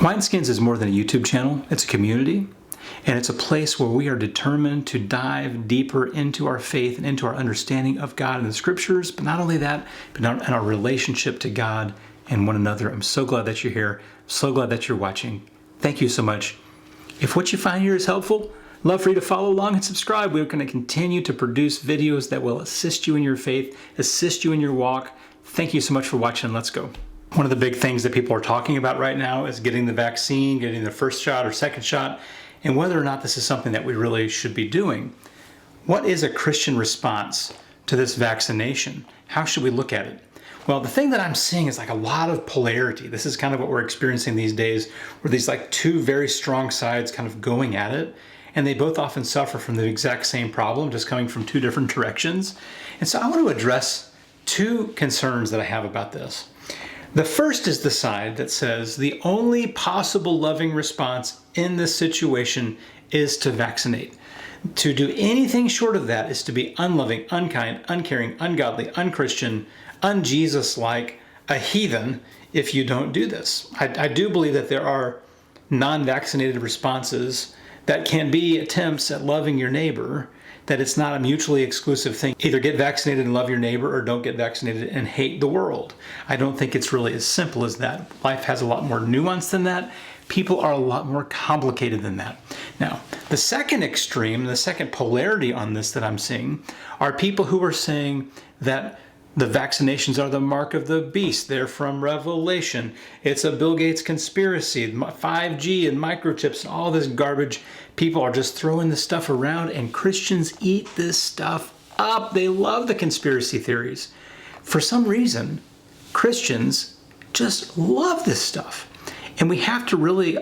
Wineskins is more than a YouTube channel. It's a community, and it's a place where we are determined to dive deeper into our faith and into our understanding of God and the Scriptures, but not only that, but in our relationship to God and one another. I'm so glad that you're here. I'm so glad that you're watching. Thank you so much. If what you find here is helpful, love for you to follow along and subscribe. We're going to continue to produce videos that will assist you in your faith, assist you in your walk. Thank you so much for watching. Let's go. One of the big things that people are talking about right now is getting the vaccine, getting the first shot or second shot, and whether or not this is something that we really should be doing. What is a Christian response to this vaccination? How should we look at it? Well, the thing that I'm seeing is like a lot of polarity. This is kind of what we're experiencing these days, where these like two very strong sides kind of going at it, and they both often suffer from the exact same problem, just coming from two different directions. And so I want to address two concerns that I have about this. The first is the side that says the only possible loving response in this situation is to vaccinate. To do anything short of that is to be unloving, unkind, uncaring, ungodly, unchristian, un-Jesus-like, a heathen if you don't do this. I do believe that there are non-vaccinated responses that can be attempts at loving your neighbor, that it's not a mutually exclusive thing. Either get vaccinated and love your neighbor, or don't get vaccinated and hate the world. I don't think it's really as simple as that. Life has a lot more nuance than that. People are a lot more complicated than that. Now, the second extreme, the second polarity on this that I'm seeing, are people who are saying that the vaccinations are the mark of the beast. They're from Revelation. It's a Bill Gates conspiracy, 5G and microchips and all this garbage. People are just throwing this stuff around, and Christians eat this stuff up. They love the conspiracy theories. For some reason, Christians just love this stuff. And we have to really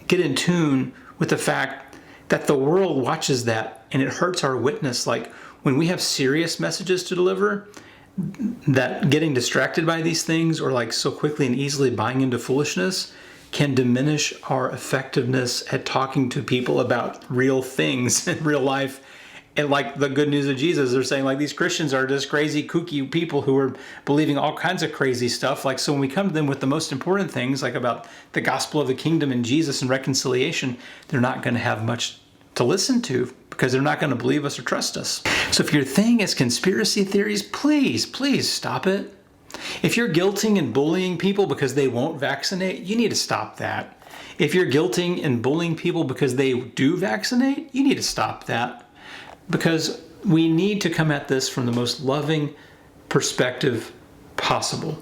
get in tune with the fact that the world watches that, and it hurts our witness. Like when we have serious messages to deliver, that getting distracted by these things, or like so quickly and easily buying into foolishness, can diminish our effectiveness at talking to people about real things in real life. And like the good news of Jesus, they're saying like these Christians are just crazy, kooky people who are believing all kinds of crazy stuff. Like, so when we come to them with the most important things, like about the gospel of the kingdom and Jesus and reconciliation, they're not going to have much to listen to, because they're not going to believe us or trust us. So if your thing is conspiracy theories, please stop it. If you're guilting and bullying people because they won't vaccinate, you need to stop that. If you're guilting and bullying people because they do vaccinate, you need to stop that. Because we need to come at this from the most loving perspective possible.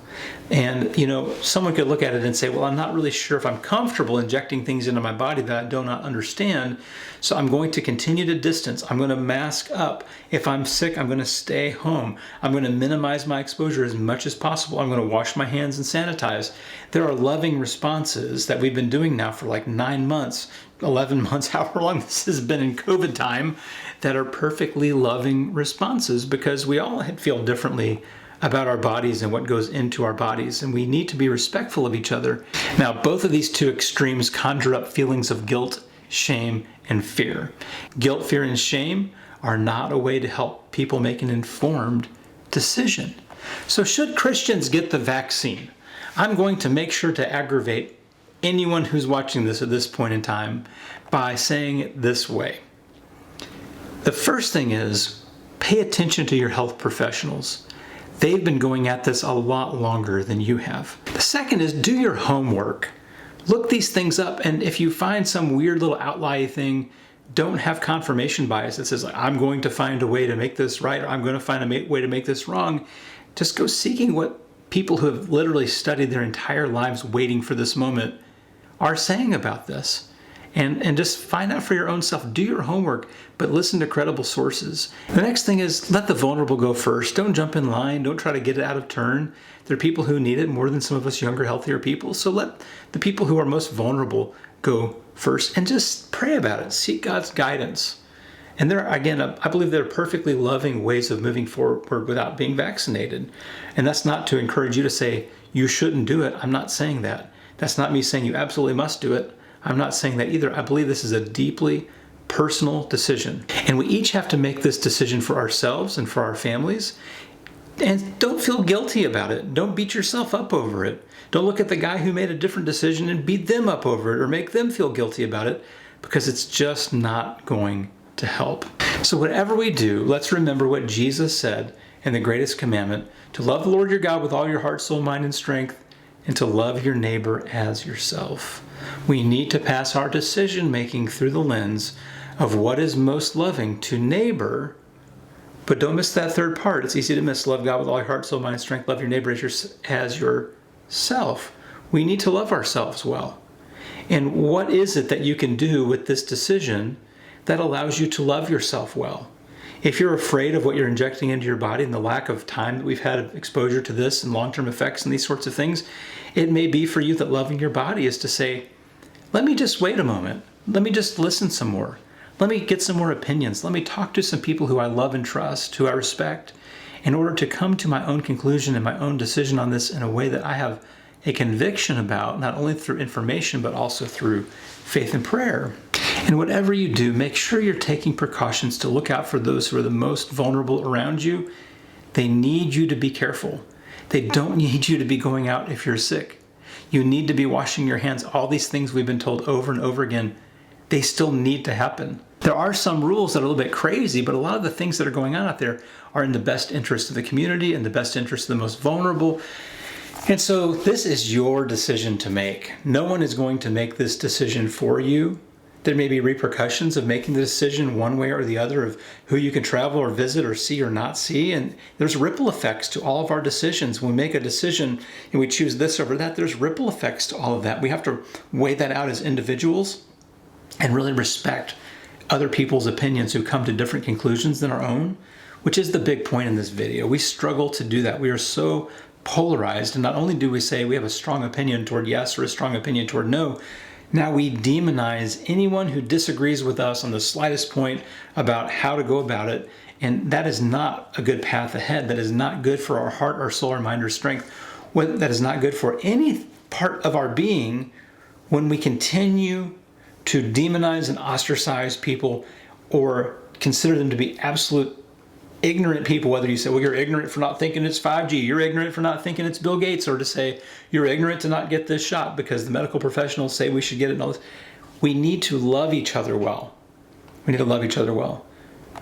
And, you know, someone could look at it and say, well, I'm not really sure if I'm comfortable injecting things into my body that I do not understand, so I'm going to continue to distance. I'm going to mask up. If I'm sick, I'm going to stay home. I'm going to minimize my exposure as much as possible. I'm going to wash my hands and sanitize. There are loving responses that we've been doing now for like 9 months, 11 months, however long this has been in COVID time, that are perfectly loving responses, because we all feel differently about our bodies and what goes into our bodies, and we need to be respectful of each other. Now, both of these two extremes conjure up feelings of guilt, shame, and fear. Guilt, fear, and shame are not a way to help people make an informed decision. So should Christians get the vaccine? I'm going to make sure to aggravate anyone who's watching this at this point in time by saying it this way. The first thing is, pay attention to your health professionals. They've been going at this a lot longer than you have. The second is, do your homework. Look these things up, and if you find some weird little outlier thing, don't have confirmation bias that says, I'm going to find a way to make this right, or I'm going to find a way to make this wrong. Just go seeking what people who have literally studied their entire lives waiting for this moment are saying about this. And just find out for your own self. Do your homework, but listen to credible sources. The next thing is, let the vulnerable go first. Don't jump in line. Don't try to get it out of turn. There are people who need it more than some of us younger, healthier people. So let the people who are most vulnerable go first, and just pray about it. Seek God's guidance. And there are, again, I believe there are perfectly loving ways of moving forward without being vaccinated. And that's not to encourage you to say you shouldn't do it. I'm not saying that. That's not me saying you absolutely must do it. I'm not saying that either. I believe this is a deeply personal decision. And we each have to make this decision for ourselves and for our families. And don't feel guilty about it. Don't beat yourself up over it. Don't look at the guy who made a different decision and beat them up over it or make them feel guilty about it, because it's just not going to help. So whatever we do, let's remember what Jesus said in the greatest commandment, to love the Lord your God with all your heart, soul, mind, and strength, and to love your neighbor as yourself. We need to pass our decision making through the lens of what is most loving to neighbor. But don't miss that third part. It's easy to miss. Love God with all your heart, soul, mind, and strength. Love your neighbor as yourself. We need to love ourselves well. And what is it that you can do with this decision that allows you to love yourself well? If you're afraid of what you're injecting into your body and the lack of time that we've had of exposure to this and long-term effects and these sorts of things, it may be for you that loving your body is to say, let me just wait a moment. Let me just listen some more. Let me get some more opinions. Let me talk to some people who I love and trust, who I respect, in order to come to my own conclusion and my own decision on this in a way that I have a conviction about, not only through information, but also through faith and prayer. And whatever you do, make sure you're taking precautions to look out for those who are the most vulnerable around you. They need you to be careful. They don't need you to be going out if you're sick. You need to be washing your hands. All these things we've been told over and over again, they still need to happen. There are some rules that are a little bit crazy, but a lot of the things that are going on out there are in the best interest of the community and the best interest of the most vulnerable. And so this is your decision to make. No one is going to make this decision for you. There may be repercussions of making the decision one way or the other of who you can travel or visit or see or not see. And there's ripple effects to all of our decisions. When we make a decision and we choose this over that, there's ripple effects to all of that. We have to weigh that out as individuals and really respect other people's opinions who come to different conclusions than our own, which is the big point in this video. We struggle to do that. We are so polarized. And not only do we say we have a strong opinion toward yes or a strong opinion toward no, now we demonize anyone who disagrees with us on the slightest point about how to go about it. And that is not a good path ahead. That is not good for our heart, our soul, our mind, or strength. That is not good for any part of our being when we continue to demonize and ostracize people or consider them to be absolute ignorant people, whether you say, well, you're ignorant for not thinking it's 5G, you're ignorant for not thinking it's Bill Gates, or to say, you're ignorant to not get this shot because the medical professionals say we should get it and all this. We need to love each other well. We need to love each other well.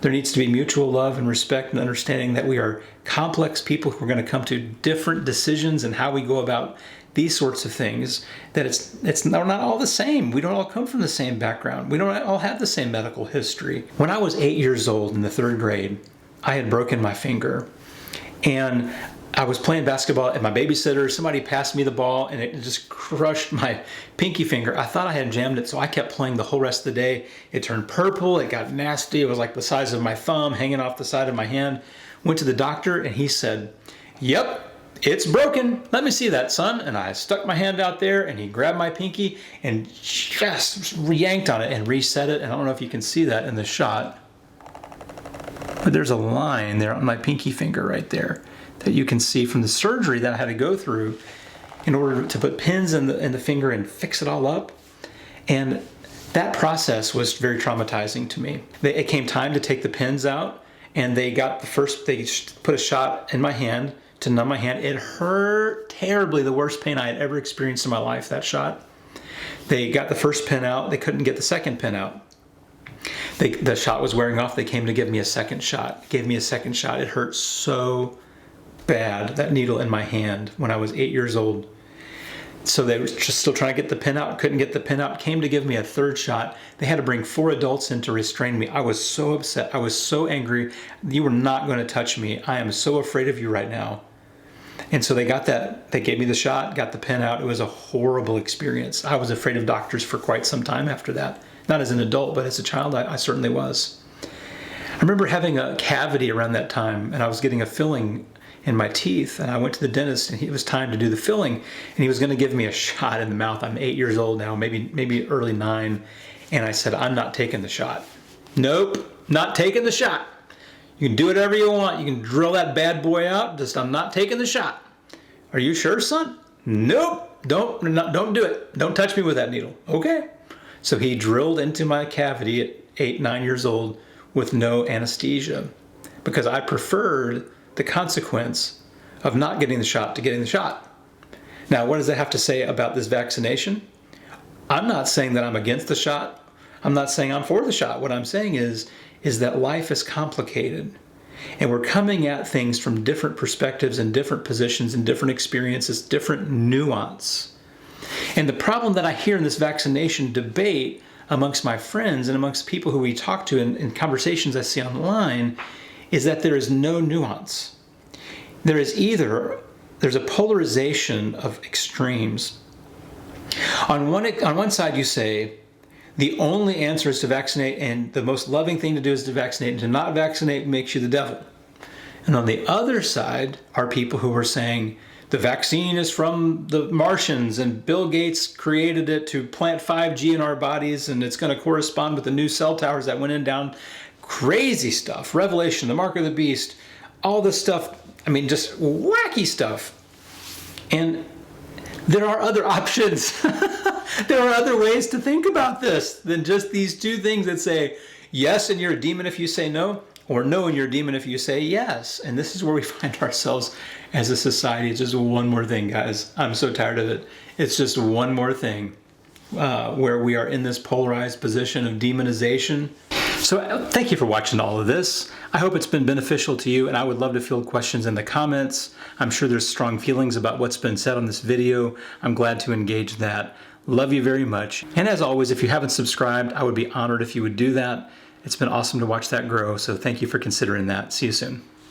There needs to be mutual love and respect and understanding that we are complex people who are going to come to different decisions and how we go about these sorts of things, that it's not all the same. We don't all come from the same background. We don't all have the same medical history. When I was 8 years old in the 3rd grade, I had broken my finger, and I was playing basketball at my babysitter. Somebody passed me the ball and it just crushed my pinky finger. I thought I had jammed it, so I kept playing the whole rest of the day. It turned purple, it got nasty. It was like the size of my thumb hanging off the side of my hand. Went to the doctor and he said, "Yep, it's broken. Let me see that, son." And I stuck my hand out there and he grabbed my pinky and just yanked on it and reset it. And I don't know if you can see that in the shot, but there's a line there on my pinky finger right there that you can see from the surgery that I had to go through in order to put pins in the finger and fix it all up. And that process was very traumatizing to me. It came time to take the pins out, and they put a shot in my hand to numb my hand. It hurt terribly, the worst pain I had ever experienced in my life, that shot. They got the first pin out, they couldn't get the second pin out. The shot was wearing off, they came to give me a second shot. Gave me a second shot. It hurt so bad, that needle in my hand, when I was 8 years old. So they were just still trying to get the pin out, couldn't get the pin out, came to give me a third shot. They had to bring 4 adults in to restrain me. I was so upset, I was so angry. You were not going to touch me. I am so afraid of you right now. And so they gave me the shot, got the pin out. It was a horrible experience. I was afraid of doctors for quite some time after that. Not as an adult, but as a child, I certainly was. I remember having a cavity around that time, and I was getting a filling in my teeth, and I went to the dentist, and it was time to do the filling, and he was going to give me a shot in the mouth. I'm 8 years old now, maybe early 9, and I said, "I'm not taking the shot." "Nope, not taking the shot. You can do whatever you want. You can drill that bad boy out. Just, I'm not taking the shot." "Are you sure, son?" "Nope, don't do it. Don't touch me with that needle." "Okay." So he drilled into my cavity at 8, 9 years old with no anesthesia, because I preferred the consequence of not getting the shot to getting the shot. Now, what does that have to say about this vaccination? I'm not saying that I'm against the shot. I'm not saying I'm for the shot. What I'm saying is that life is complicated. And we're coming at things from different perspectives and different positions and different experiences, different nuance. And the problem that I hear in this vaccination debate amongst my friends and amongst people who we talk to in conversations I see online is that there is no nuance. There's a polarization of extremes. On one side you say, the only answer is to vaccinate, and the most loving thing to do is to vaccinate, and to not vaccinate makes you the devil. And on the other side are people who are saying, the vaccine is from the Martians, and Bill Gates created it to plant 5G in our bodies, and it's going to correspond with the new cell towers that went in down. Crazy stuff. Revelation, the mark of the beast, all this stuff. I mean, just wacky stuff. And there are other options. There are other ways to think about this than just these two things that say yes and you're a demon if you say no, or no and you're a demon if you say yes. And this is where we find ourselves as a society. It's just one more thing, guys. I'm so tired of it. It's just one more thing where we are in this polarized position of demonization. So thank you for watching all of this. I hope it's been beneficial to you, and I would love to field questions in the comments. I'm sure there's strong feelings about what's been said on this video. I'm glad to engage that. Love you very much. And as always, if you haven't subscribed, I would be honored if you would do that. It's been awesome to watch that grow, so thank you for considering that. See you soon.